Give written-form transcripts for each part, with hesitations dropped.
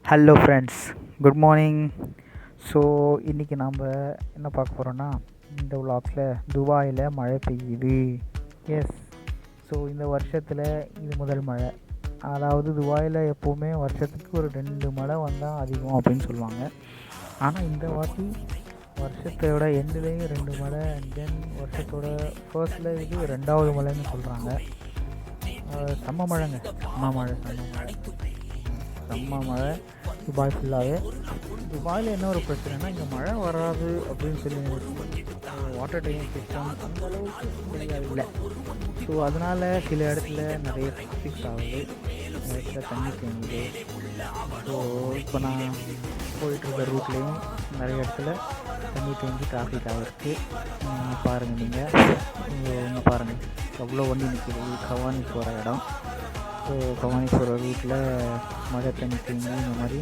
Hello friends, good morning. So இன்றைக்கி நாம் என்ன பார்க்க போகிறோன்னா, இந்த விலாக்ஸில் துபாயில் மழை பெய்யுது. எஸ், ஸோ இந்த வருஷத்தில் இது முதல் மழை. அதாவது துபாயில் எப்போவுமே வருஷத்துக்கு ஒரு 2 மழை வந்தால் அதிகம் அப்படின்னு சொல்லுவாங்க. ஆனால் இந்த வாட்டி வருஷத்தோட எண்டுலேயும் 2 மழை, தென் வருஷத்தோட ஃபர்ஸ்டில் இது 2வது மழைன்னு சொல்கிறாங்க. செம்ம மழைங்க, செம்ம மழை துபாய் ஃபுல்லாகவே. துபாயில் என்ன ஒரு பிரச்சனைனா, இங்கே மழை வராது அப்படின்னு சொல்லி வாட்டர் டேங்கிங் சிஸ்டம் அந்த அளவுக்கு சரியாக இல்லை. ஸோ அதனால் சில இடத்துல நிறைய டிராஃபிக் ஆகுது, நிறைய இடத்துல தண்ணி தேங்குது. ஸோ இப்போ நான் போயிட்டுருக்க ரூட்லேயும் நிறைய இடத்துல தண்ணி தேங்கி டிராஃபிக் ஆகிருக்கு. பாருங்கள், நீங்கள் பாருங்கள் எவ்வளோ வண்டி நிற்கிது. கவானி போகிற இடம். ஸோ கவானி போகிற ரூட்டில் மழை தண்ணி தேங்கி இந்த மாதிரி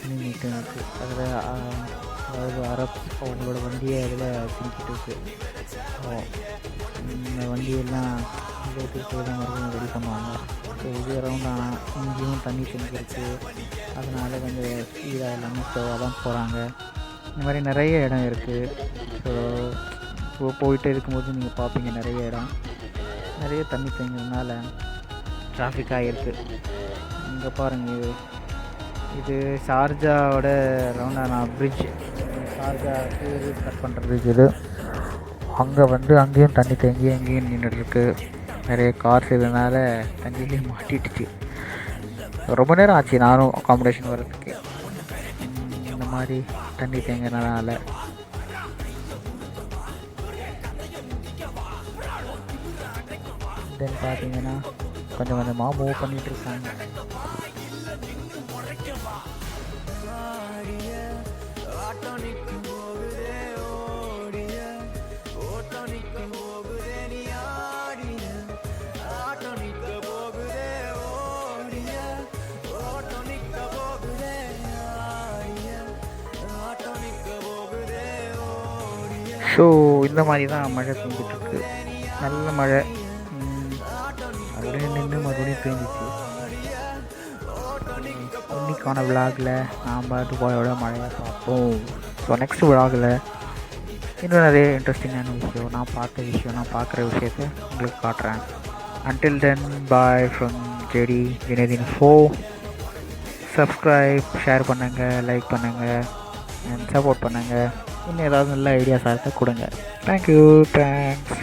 நின்றுட்டு இருக்குது. அதில் அதாவது அரப் அவங்களோட வண்டியை அதில் திணிக்கிட்டு இருக்குது. இந்த வண்டியெல்லாம் ரோட்டுக்கு தான் மறுபடியும் ரெடி பண்ணுவாங்க. ஸோ இது அரௌண்டாக இங்கேயும் தண்ணி தேங்கிருக்கு. அதனால் கொஞ்சம் ஸ்பீடாக எல்லாமே ஸ்லோவாக தான் போகிறாங்க. இந்த மாதிரி நிறைய இடம் இருக்குது. ஸோ போயிட்டு இருக்கும்போது நீங்கள் பார்ப்பீங்க நிறைய தண்ணி தேங்கிறதுனால டிராஃபிக் ஆகிருக்கு. இங்கே பாருங்கள், இது ஷார்ஜாவோட ரவுண்டானா பிரிட்ஜ். ஷார்ஜா கட் பண்ணுற பிரிட்ஜ் இது. அங்கேயும் தண்ணி தேங்கி அங்கேயும் நின்றுட்டுருக்கு. நிறைய கார்ஸ் இதனால் தண்ணியிலே மாட்டிடுச்சு. ரொம்ப நேரம் ஆச்சு நானும் அகாமடேஷன் வர்றதுக்கு, இந்த மாதிரி தண்ணி தேங்கிறதுனால. தென் பார்த்தீங்கன்னா கொஞ்சம் கொஞ்சமாக மூவ் பண்ணிகிட்டு இருக்காங்க. ஸோ இந்த மாதிரி தான் மழை பெஞ்சிட்ருக்கு. நல்ல மழை. மறுபடியும் பெஞ்சிச்சு. இன்னைக்கான விலாகில் நாம் துபாயோட மழையை பார்ப்போம். ஸோ நெக்ஸ்ட் விலாகில் இன்னும் நிறைய இன்ட்ரெஸ்டிங்கான விஷயம், நான் பார்க்குற விஷயத்தை உங்களுக்கு காட்டுறேன். Until then, bye from JD வினோதின் ஃபோ. சப்ஸ்கிரைப், ஷேர் பண்ணுங்கள், லைக் பண்ணுங்கள் அண்ட் சப்போர்ட் பண்ணுங்கள். இன்னும் ஏதாவது நல்ல ஐடியாஸாக இருந்தால் கொடுங்க. Thank you, thanks.